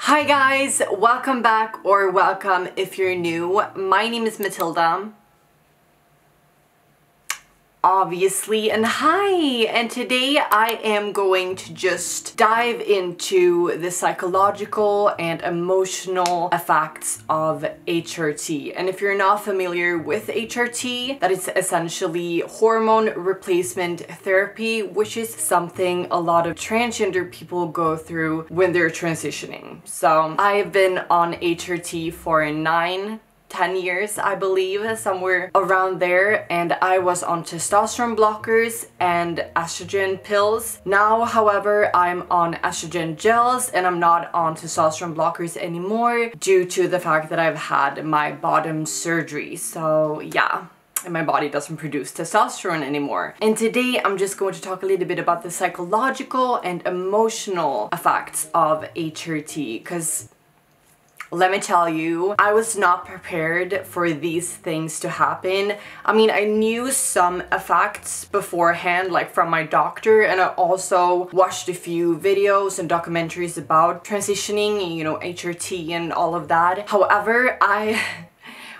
Hi guys, welcome back or welcome if you're new. My name is Mathilda, obviously, and hi, and today I am going to just dive into the psychological and emotional effects of HRT. And if you're not familiar with HRT, that is essentially hormone replacement therapy, which is something a lot of transgender people go through when they're transitioning. So I've been on HRT for 10 years, I believe, somewhere around there, and I was on testosterone blockers and estrogen pills. Now, however, I'm on estrogen gels and I'm not on testosterone blockers anymore due to the fact that I've had my bottom surgery. So yeah, and my body doesn't produce testosterone anymore. And today I'm just going to talk a little bit about the psychological and emotional effects of HRT, because let me tell you, I was not prepared for these things to happen. I mean, I knew some effects beforehand, like from my doctor, and I also watched a few videos and documentaries about transitioning, you know, HRT and all of that. However,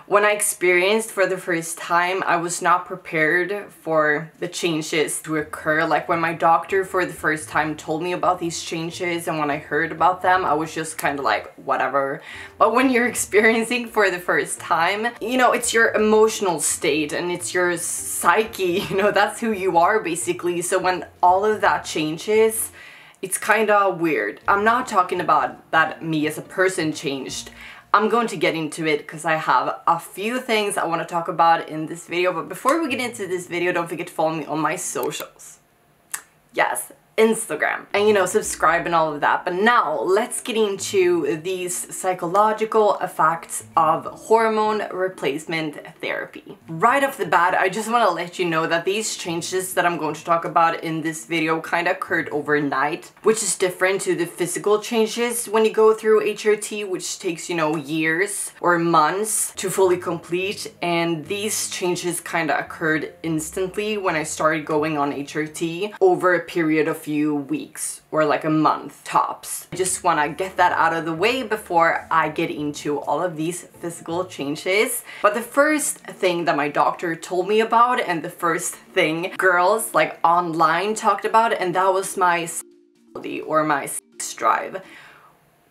when I experienced for the first time, I was not prepared for the changes to occur. Like when my doctor for the first time told me about these changes and when I heard about them, I was just kind of like, whatever. But when you're experiencing for the first time, you know, it's your emotional state and it's your psyche, you know, that's who you are basically. So when all of that changes, it's kind of weird. I'm not talking about that me as a person changed. I'm going to get into it because I have a few things I want to talk about in this video. But before we get into this video, don't forget to follow me on my socials. Yes, Instagram, and you know, subscribe and all of that. But now let's get into these psychological effects of hormone replacement therapy. Right off the bat, I just want to let you know that these changes that I'm going to talk about in this video kind of occurred overnight, which is different to the physical changes when you go through HRT, which takes, you know, years or months to fully complete. And these changes kind of occurred instantly when I started going on HRT over a period of few weeks or like a month tops. I just want to get that out of the way before I get into all of these physical changes. But the first thing that my doctor told me about, and the first thing girls like online talked about, and that was my sexuality or my sex drive,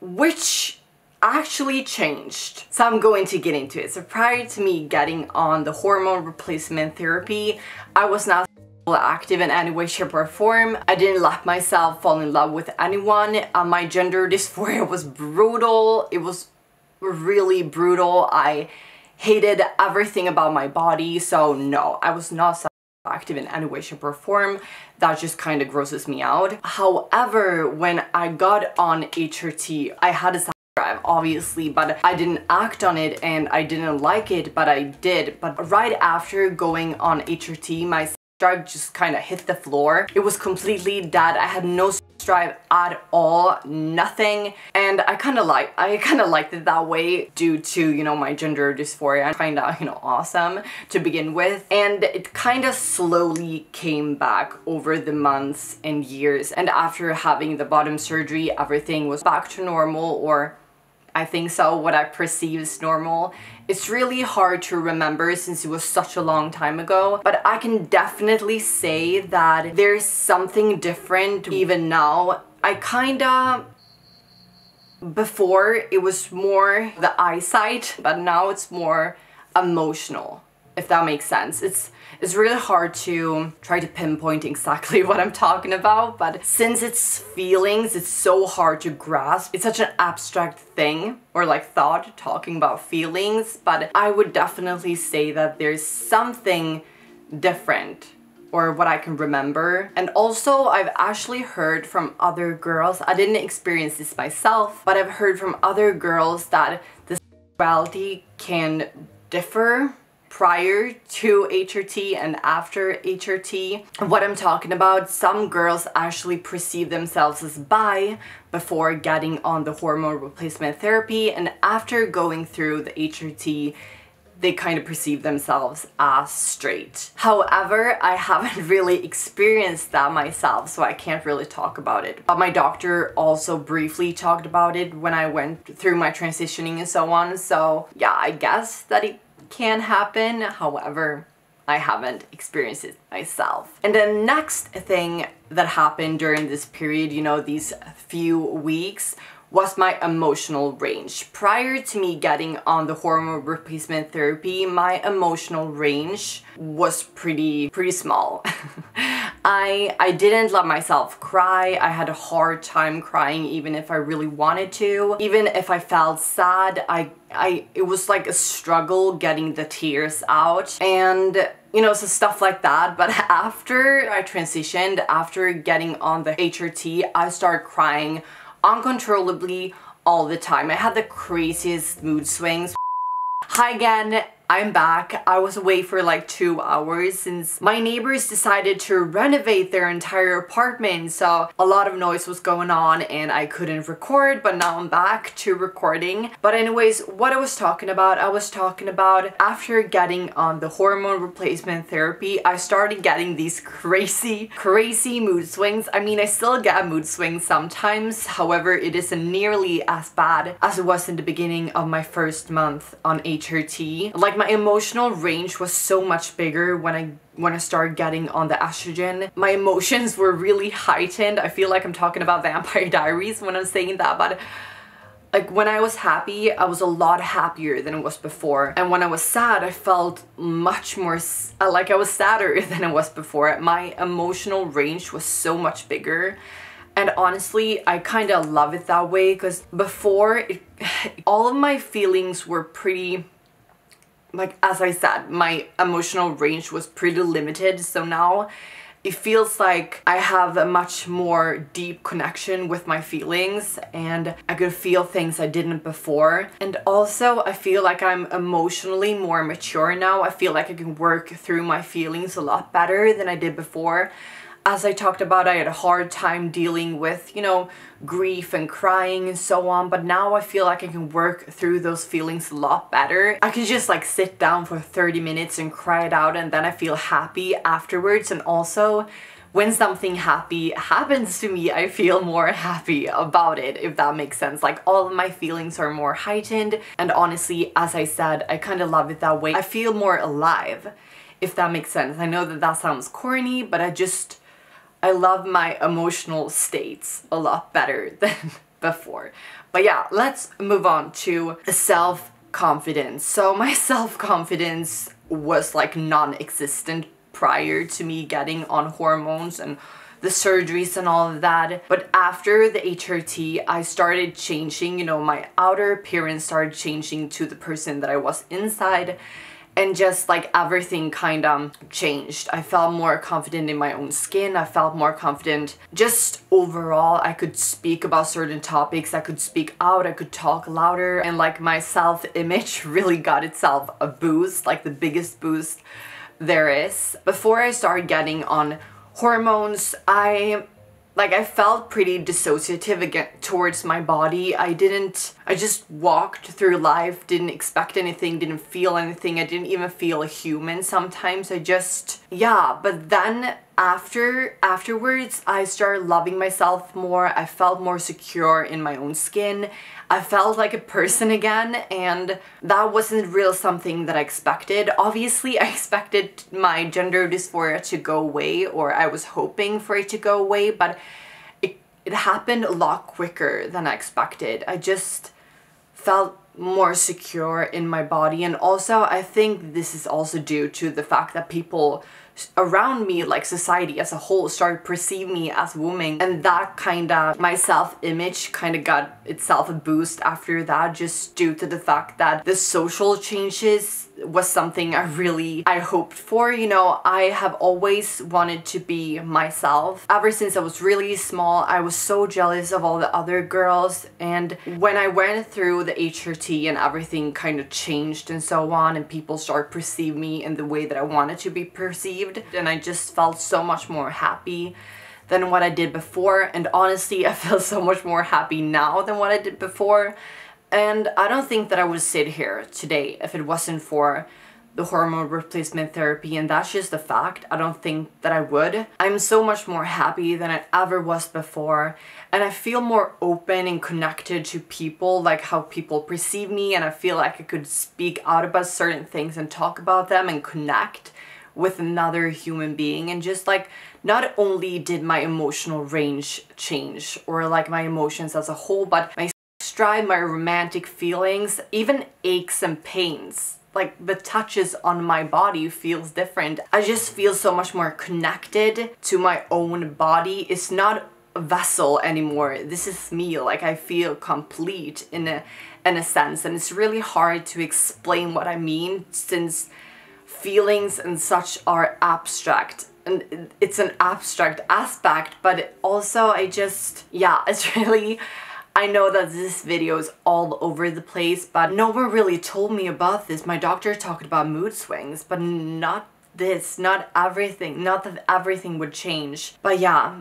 which actually changed. So I'm going to get into it. So prior to me getting on the hormone replacement therapy, I was not active in any way, shape or form. I didn't let myself fall in love with anyone. My gender dysphoria was brutal. It was really brutal. I hated everything about my body. So no, I was not active in any way, shape or form. That just kind of grosses me out. However, when I got on HRT, I had a drive, obviously, but I didn't act on it and I didn't like it, but I did. But right after going on HRT, my drive just kind of hit the floor. It was completely dead. I had no drive at all, nothing. And I kind of liked it that way due to, you know, my gender dysphoria. Kind of, you know, awesome to begin with. And it kind of slowly came back over the months and years. And after having the bottom surgery, everything was back to normal, or I think so, what I perceive as normal. It's really hard to remember since it was such a long time ago, but I can definitely say that there's something different even now. Before it was more the eyesight, but now it's more emotional, if that makes sense. It's really hard to try to pinpoint exactly what I'm talking about, but since it's feelings, it's so hard to grasp. It's such an abstract thing, or like thought, talking about feelings, but I would definitely say that there's something different, or what I can remember. And also, I've actually heard from other girls, I didn't experience this myself, but I've heard from other girls that the sexuality can differ prior to HRT and after HRT. What I'm talking about, some girls actually perceive themselves as bi before getting on the hormone replacement therapy, and after going through the HRT, they kind of perceive themselves as straight. However, I haven't really experienced that myself, so I can't really talk about it. But my doctor also briefly talked about it when I went through my transitioning and so on. So yeah, I guess that it can happen. However, I haven't experienced it myself. And the next thing that happened during this period, you know, these few weeks, was my emotional range. Prior to me getting on the hormone replacement therapy, my emotional range was pretty small. I didn't let myself cry. I had a hard time crying even if I really wanted to. Even if I felt sad, it was like a struggle getting the tears out, and you know, so stuff like that. But after I transitioned, after getting on the HRT, I started crying uncontrollably all the time. I had the craziest mood swings. Hi again, I'm back. I was away for like 2 hours since my neighbors decided to renovate their entire apartment, so a lot of noise was going on and I couldn't record, but now I'm back to recording. But anyways, what I was talking about after getting on the hormone replacement therapy, I started getting these crazy mood swings. I mean, I still get mood swings sometimes, however, it isn't nearly as bad as it was in the beginning of my first month on HRT. Like, my emotional range was so much bigger when I started getting on the estrogen. My emotions were really heightened. I feel like I'm talking about Vampire Diaries when I'm saying that, but like when I was happy, I was a lot happier than I was before. And when I was sad, I felt much more like I was sadder than I was before. My emotional range was so much bigger. And honestly, I kind of love it that way, because before, all of my feelings were pretty, like, as I said, my emotional range was pretty limited. So now it feels like I have a much more deep connection with my feelings, and I could feel things I didn't before. And also I feel like I'm emotionally more mature now. I feel like I can work through my feelings a lot better than I did before. As I talked about, I had a hard time dealing with, you know, grief and crying and so on, but now I feel like I can work through those feelings a lot better. I can just like sit down for 30 minutes and cry it out, and then I feel happy afterwards. And also, when something happy happens to me, I feel more happy about it, if that makes sense. Like, all of my feelings are more heightened, and honestly, as I said, I kind of love it that way. I feel more alive, if that makes sense. I know that that sounds corny, but I love my emotional states a lot better than before. But yeah, let's move on to self-confidence. So my self-confidence was like non-existent prior to me getting on hormones and the surgeries and all of that. But after the HRT, I started changing, you know, my outer appearance started changing to the person that I was inside. And just like everything kind of changed. I felt more confident in my own skin. I felt more confident just overall. I could speak about certain topics. I could speak out. I could talk louder. And like, my self-image really got itself a boost, like the biggest boost there is. Before I started getting on hormones, I felt pretty dissociative again towards my body. I just walked through life, didn't expect anything, didn't feel anything. I didn't even feel human sometimes. Yeah, but then afterwards, I started loving myself more. I felt more secure in my own skin. I felt like a person again, and that wasn't real something that I expected. Obviously, I expected my gender dysphoria to go away, or I was hoping for it to go away, but it happened a lot quicker than I expected. I just felt more secure in my body, and also I think this is also due to the fact that people around me, like society as a whole, started perceiving me as a woman, and that kind of, my self-image kind of got itself a boost after that, just due to the fact that the social changes was something I hoped for. You know, I have always wanted to be myself. Ever since I was really small, I was so jealous of all the other girls, and when I went through the HRT and everything kind of changed and so on, and people started perceiving me in the way that I wanted to be perceived, and I just felt so much more happy than what I did before. And honestly, I feel so much more happy now than what I did before. And I don't think that I would sit here today if it wasn't for the hormone replacement therapy, and that's just a fact. I don't think that I would. I'm so much more happy than I ever was before, and I feel more open and connected to people, like how people perceive me, and I feel like I could speak out about certain things and talk about them and connect with another human being. And just like, not only did my emotional range change, or like my emotions as a whole, but my stride, my romantic feelings, even aches and pains, like the touches on my body feels different. I just feel so much more connected to my own body. It's not a vessel anymore. This is me. Like, I feel complete in a sense, and it's really hard to explain what I mean, since feelings and such are abstract, and it's an abstract aspect, but also it's really, I know that this video is all over the place, but no one really told me about this. My doctor talked about mood swings, but not this, not everything, not that everything would change. But yeah,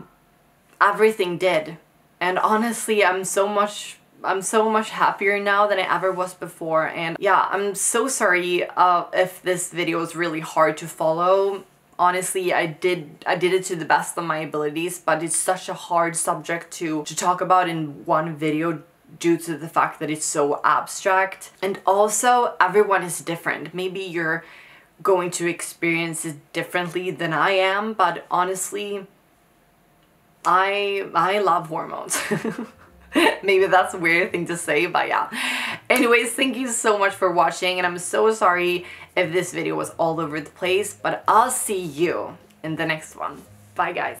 everything did. And honestly, I'm so much happier now than I ever was before. And yeah, I'm so sorry if this video is really hard to follow. Honestly, I did it to the best of my abilities, but it's such a hard subject to talk about in one video due to the fact that it's so abstract. And also, everyone is different. Maybe you're going to experience it differently than I am, but honestly, I love hormones. Maybe that's a weird thing to say, but yeah. Anyways, thank you so much for watching, and I'm so sorry if this video was all over the place, but I'll see you in the next one. Bye, guys.